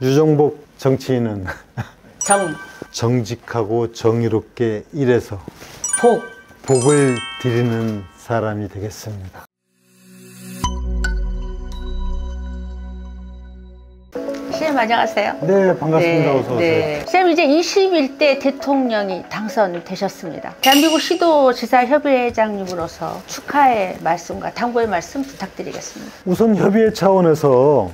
유정복 정치인은 정, 정직하고 정의롭게 일해서 복, 복을 드리는 사람이 되겠습니다. 시장님 안녕하세요. 네, 반갑습니다. 어서 오세요. 네. 시장님 이제 21대 대통령이 당선되셨습니다. 대한민국 시도지사협의회장님으로서 축하의 말씀과 당부의 말씀 부탁드리겠습니다. 우선 협의회 차원에서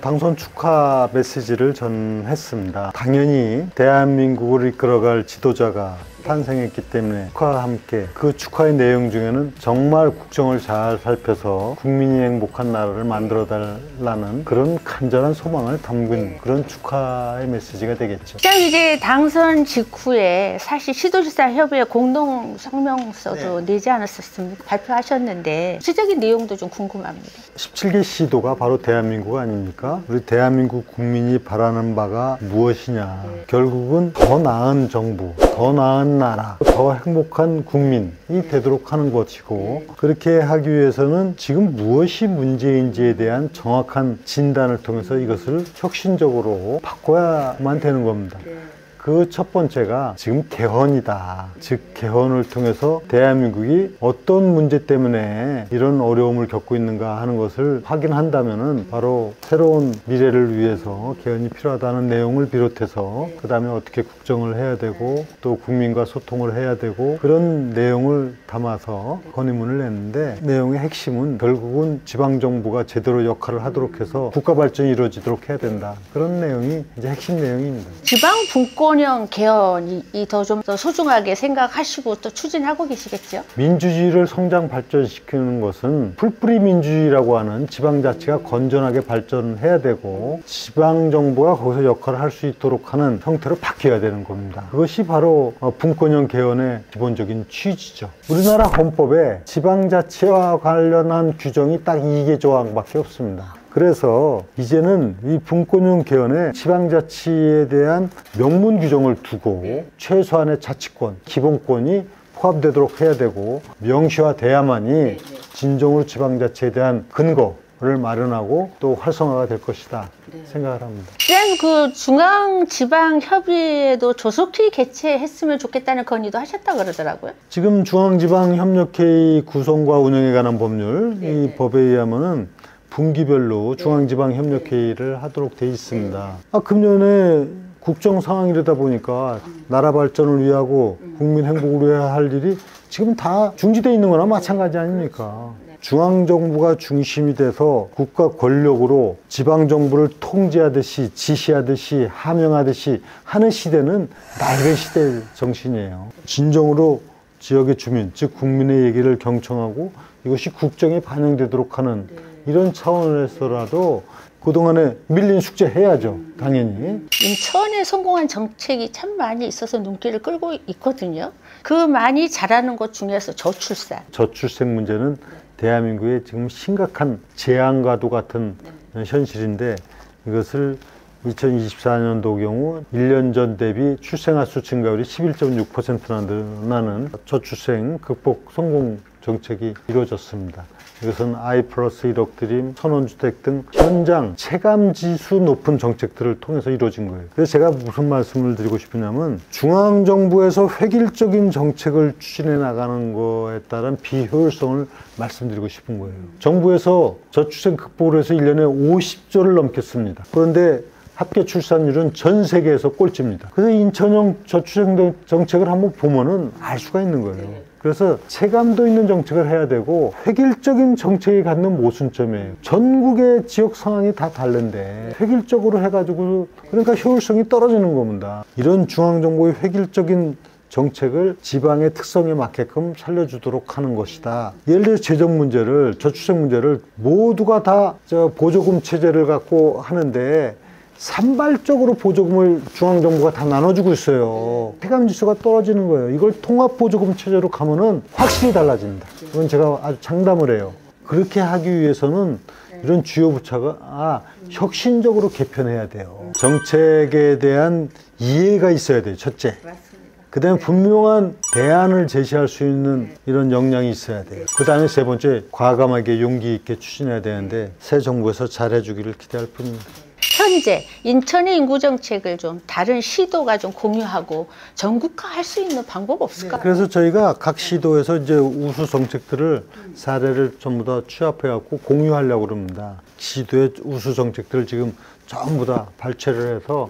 당선 축하 메시지를 전했습니다. 당연히 대한민국을 이끌어갈 지도자가 탄생했기 때문에 축하와 함께 그 축하의 내용 중에는 정말 국정을 잘 살펴서 국민이 행복한 나라를 만들어 달라는 그런 간절한 소망을 담근 그런 축하의 메시지가 되겠죠. 시장 이제 당선 직후에 사실 시도지사 협의회 공동 성명서도 내지 않았었습니까? 발표하셨는데 구체적인 내용도 좀 궁금합니다. 17개 시도가 바로 대한민국 아닙니까? 우리 대한민국 국민이 바라는 바가 무엇이냐? 결국은 더 나은 정부, 더 나은 나라, 더 행복한 국민이 되도록 하는 것이고, 그렇게 하기 위해서는 지금 무엇이 문제인지에 대한 정확한 진단을 통해서 이것을 혁신적으로 바꿔야만 되는 겁니다. 그 첫 번째가 지금 개헌이다. 즉 개헌을 통해서 대한민국이 어떤 문제 때문에 이런 어려움을 겪고 있는가 하는 것을 확인한다면은 바로 새로운 미래를 위해서 개헌이 필요하다는 내용을 비롯해서 그 다음에 어떻게 국정을 해야 되고 또 국민과 소통을 해야 되고 그런 내용을 담아서 건의문을 냈는데, 내용의 핵심은 결국은 지방정부가 제대로 역할을 하도록 해서 국가 발전이 이루어지도록 해야 된다. 그런 내용이 이제 핵심 내용입니다. 지방 분권형 개헌이 좀 더 소중하게 생각하시고 또 추진하고 계시겠죠? 민주주의를 성장 발전시키는 것은 풀뿌리 민주주의라고 하는 지방자치가 건전하게 발전해야 되고 지방정부가 거기서 역할을 할 수 있도록 하는 형태로 바뀌어야 되는 겁니다. 그것이 바로 분권형 개헌의 기본적인 취지죠. 우리나라 헌법에 지방자치와 관련한 규정이 딱 2개 조항밖에 없습니다. 그래서 이제는 이 분권형 개헌에 지방자치에 대한 명문 규정을 두고 최소한의 자치권, 기본권이 포함되도록 해야 되고 명시화돼야만이 진정으로 지방자치에 대한 근거를 마련하고 또 활성화가 될 것이다 생각을 합니다. 그 중앙지방협의회도 조속히 개최했으면 좋겠다는 건의도 하셨다고 그러더라고요. 지금 중앙지방협력회의 구성과 운영에 관한 법률, 이 법에 의하면은 분기별로 중앙지방협력회의를 하도록 돼 있습니다. 금년에 국정 상황이라다 보니까 나라 발전을 위하고 국민 행복을 위해 할 일이 지금 다 중지되어 있는 거나 마찬가지 아닙니까? 중앙정부가 중심이 돼서 국가 권력으로 지방정부를 통제하듯이 지시하듯이 함명하듯이 하는 시대는 낡은 시대 정신이에요. 진정으로 지역의 주민, 즉 국민의 얘기를 경청하고 이것이 국정에 반영되도록 하는 이런 차원에서라도 그동안에 밀린 숙제 해야죠, 당연히. 인천에 성공한 정책이 참 많이 있어서 눈길을 끌고 있거든요. 그 많이 잘하는 것 중에서 저출산. 저출생 문제는 대한민국의 지금 심각한 재앙과도 같은 현실인데, 이것을 2024년도 경우 1년 전 대비 출생아 수 증가율이 11.6%나 늘어나는 저출생 극복 성공 정책이 이루어졌습니다. 이것은 I+1억 드림, 선원주택 등 현장 체감지수 높은 정책들을 통해서 이루어진 거예요. 그래서 제가 무슨 말씀을 드리고 싶으냐면 중앙정부에서 획일적인 정책을 추진해 나가는 거에 따른 비효율성을 말씀드리고 싶은 거예요. 정부에서 저출생 극복을 해서 1년에 50조를 넘겼습니다. 그런데 합계 출산율은 전 세계에서 꼴찌입니다. 그래서 인천형 저출생 정책을 한번 보면은 알 수가 있는 거예요. 그래서 체감도 있는 정책을 해야 되고 획일적인 정책이 갖는 모순점이에요. 전국의 지역 상황이 다 다른데 획일적으로 해가지고 그러니까 효율성이 떨어지는 겁니다. 이런 중앙정부의 획일적인 정책을 지방의 특성에 맞게끔 살려주도록 하는 것이다. 예를 들어 재정 문제를, 저출생 문제를 모두가 다 보조금 체제를 갖고 하는데 산발적으로 보조금을 중앙정부가 다 나눠주고 있어요. 체감지수가 떨어지는 거예요. 이걸 통합보조금 체제로 가면은 확실히 달라집니다. 이건 제가 아주 장담을 해요. 그렇게 하기 위해서는 이런 주요 부처가 혁신적으로 개편해야 돼요. 정책에 대한 이해가 있어야 돼요. 첫째. 그 다음에 분명한 대안을 제시할 수 있는 이런 역량이 있어야 돼요. 그 다음에 세 번째, 과감하게 용기 있게 추진해야 되는데 새 정부에서 잘해주기를 기대할 뿐입니다. 현재 인천의 인구 정책을 좀 다른 시도가 좀 공유하고 전국화할 수 있는 방법 없을까요? 그래서 저희가 각 시도에서 이제 우수 정책들을 사례를 전부 다 취합해 갖고 공유하려고 그럽니다. 시도의 우수 정책들을 지금 전부 다 발췌를 해서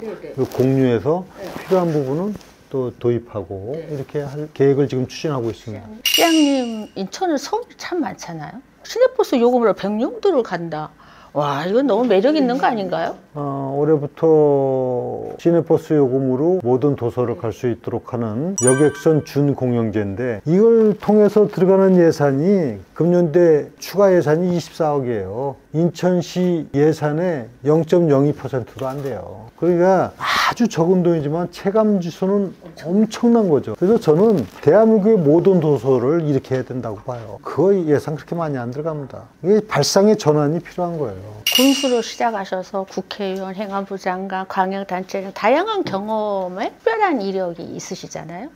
공유해서 필요한 부분은 또 도입하고 이렇게 할 계획을 지금 추진하고 있습니다. 시장님, 인천은 섬이 참 많잖아요. 시내버스 요금으로 백령도를 간다. 와, 이건 너무 매력 있는 거 아닌가요? 올해부터 시내버스 요금으로 모든 도서를 갈 수 있도록 하는 여객선 준공영제인데, 이걸 통해서 들어가는 예산이 금년대 추가 예산이 24억이에요. 인천시 예산의 0.02%도 안 돼요. 그러니까 아주 적은 돈이지만 체감 지수는 엄청난 거죠. 그래서 저는 대한민국의 모든 도서를 이렇게 해야 된다고 봐요. 그거 예산 그렇게 많이 안 들어갑니다. 이게 발상의 전환이 필요한 거예요. 군수로 시작하셔서 국회의원, 행안부 장관, 광역단체 다양한 경험에 특별한 이력이 있으시잖아요.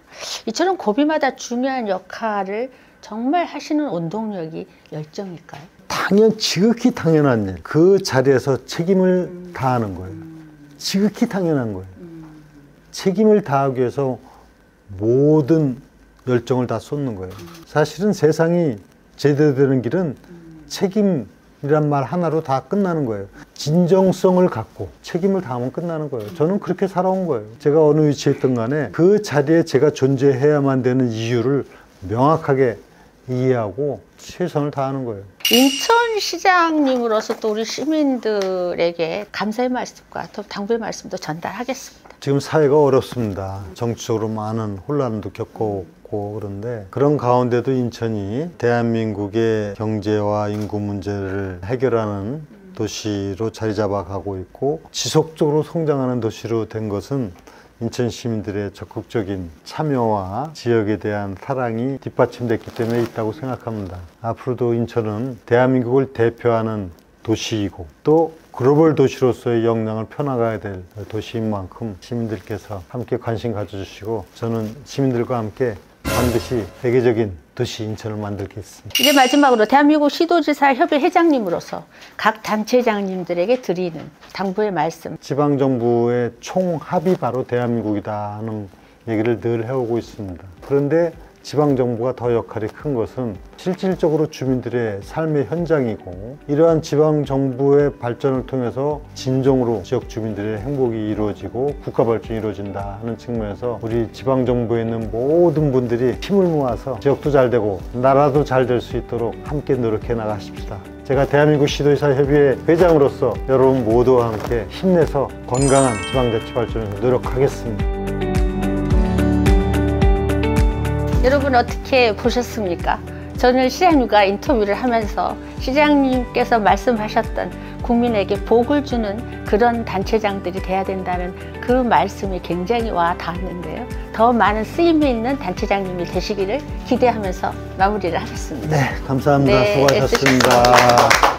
이처럼 고비마다 중요한 역할을 정말 하시는 운동력이 열정일까요? 지극히 당연한 일. 그 자리에서 책임을 다하는 거예요. 지극히 당연한 거예요. 책임을 다하기 위해서 모든 열정을 다 쏟는 거예요. 사실은 세상이 제대로 되는 길은 책임이란 말 하나로 다 끝나는 거예요. 진정성을 갖고 책임을 다하면 끝나는 거예요. 저는 그렇게 살아온 거예요. 제가 어느 위치에 있든 간에 그 자리에 제가 존재해야만 되는 이유를 명확하게 이해하고 최선을 다하는 거예요. 인천시장님으로서 또 우리 시민들에게 감사의 말씀과 또 당부의 말씀도 전달하겠습니다. 지금 사회가 어렵습니다. 정치적으로 많은 혼란도 겪어오고 그런데, 그런 가운데도 인천이 대한민국의 경제와 인구 문제를 해결하는 도시로 자리 잡아가고 있고 지속적으로 성장하는 도시로 된 것은 인천 시민들의 적극적인 참여와 지역에 대한 사랑이 뒷받침됐기 때문에 있다고 생각합니다. 앞으로도 인천은 대한민국을 대표하는 도시이고 또 글로벌 도시로서의 역량을 펴나가야 될 도시인 만큼 시민들께서 함께 관심 가져주시고, 저는 시민들과 함께 반드시 세계적인 도시 인천을 만들겠습니다. 이제 마지막으로 대한민국 시도지사 협의 회장님으로서 각 단체장님들에게 드리는 당부의 말씀. 지방정부의 총합이 바로 대한민국이다 하는 얘기를 늘 해오고 있습니다. 그런데 지방정부가 더 역할이 큰 것은 실질적으로 주민들의 삶의 현장이고, 이러한 지방정부의 발전을 통해서 진정으로 지역 주민들의 행복이 이루어지고 국가 발전이 이루어진다 하는 측면에서 우리 지방정부에 있는 모든 분들이 힘을 모아서 지역도 잘 되고 나라도 잘 될 수 있도록 함께 노력해 나가십시다. 제가 대한민국 시도지사협의회 회장으로서 여러분 모두와 함께 힘내서 건강한 지방자치 발전을 노력하겠습니다. 여러분 어떻게 보셨습니까? 저는 시장님과 인터뷰를 하면서 시장님께서 말씀하셨던 국민에게 복을 주는 그런 단체장들이 돼야 된다는 그 말씀이 굉장히 와 닿았는데요. 더 많은 쓰임이 있는 단체장님이 되시기를 기대하면서 마무리를 하겠습니다. 네, 감사합니다. 네, 수고하셨습니다. 애쓰셨습니다.